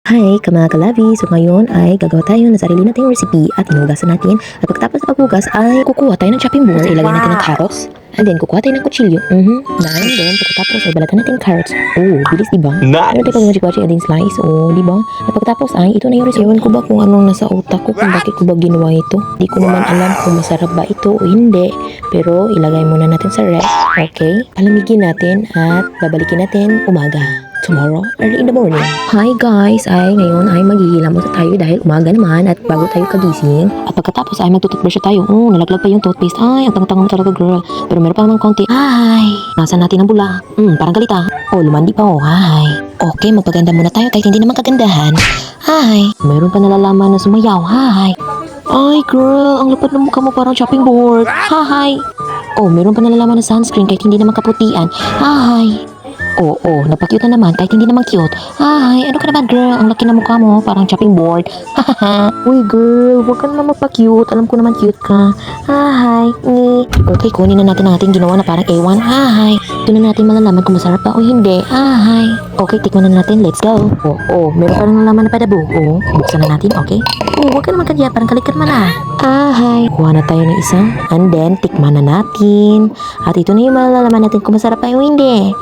Hi, mga kalabi! So ngayon ay gagawa tayo ng sarili nating recipe at hinugasan natin. At pagkatapos ng paghugas ay kukuha tayo ng chopping board, ilagay natin ng carrots. And then kukuha tayo ng kutsilyo. And then pagkatapos ay balatan natin carrots. Oh, bilis diba? Nice! Meron tayo pag-magic and then slice. Oh, diba? At pagkatapos ay ito na yung recipe. Ewan ko ba kung anong nasa utak ko kung bakit ko ba ginawa ito. Di ko naman alam kung masarap ba ito o hindi. Pero ilagay muna natin sa ref. Okay? Palamigin natin at babalikin natin umaga. Tomorrow, early in the morning. Hi guys! Ngayon ay maghihilamos tayo dahil umaga naman at bago tayo kagising. At pagkatapos ay magtututbrush tayo. Nalaglag pa yung toothpaste. Ay, ang tanga-tanga mo talaga girl. Pero meron pa naman konti. Ay, nasa natin ang bula. Parang galit ah. Lumandi pa oh. Ay. Okay, magpaganda muna tayo kahit hindi naman kagandahan. Ay, meron pa nalalaman na sumayaw. Ay. Ay girl, ang lapad ng mukha mo parang chopping board. Hi. Meron pa nalalaman na sunscreen kahit hindi naman kaputian. Hi. Oo, napakute na naman kahit hindi naman cute. Ay, ano ka naman girl? Ang laki na mukha mo, parang chopping board. Uy girl, huwag ka naman magpa-cute. Alam ko naman cute ka. Hi, ni. Okay, kunin na natin ang ating ginawa na parang A1. Hi. Doon na natin malalaman kung masarap pa o hindi. Hi. Okay, tikman na natin. Let's go. Meron pa rin nalaman na padabu. Buksan na natin, okay? Huwag ka naman kanya, parang kalikot man ah. Hi. Kuha na tayo ng isa. And then, tikman na natin. At ito na yung malalaman natin kung masarap pa o hindi.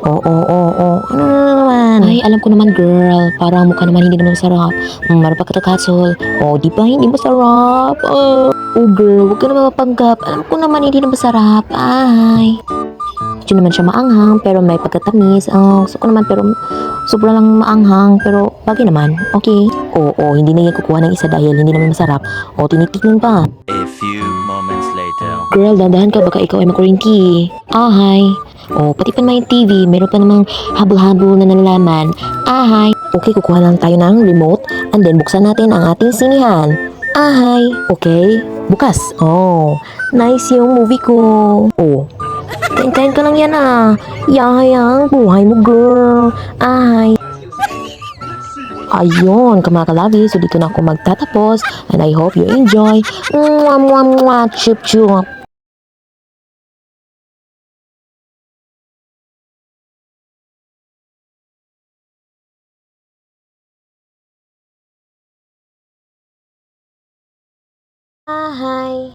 Ano na naman? Ay, alam ko naman girl. Parang mukha naman hindi naman masarap. Marapa ka katsol. Di ba hindi masarap? Girl, huwag ka naman mapanggap. Alam ko naman hindi na masarap. Ay. Hindi naman siya maanghang pero may pagkatamis. Gusto ko naman pero sobrang lang maanghang pero bagay naman. Okay. Hindi na yan kukuha ng isa dahil hindi naman masarap. Tinitikman pa. A few moments later. Girl, dandahan ka baka ikaw ay makurinti. Hi. Pati pa naman yung TV, meron pa namang habol-habol na nalalaman. Hi. Okay, kukuha lang tayo ng remote and then buksan natin ang ating sinihan. Hi. Okay, bukas. Nice yung movie ko. Kain-kain ka lang yan ah. Yayang, buhay mo girl. Hi. Ayun, kamakalabi. So dito na ako magtatapos and I hope you enjoy. Mwah, mwah, mwah, chup, chup. Hi.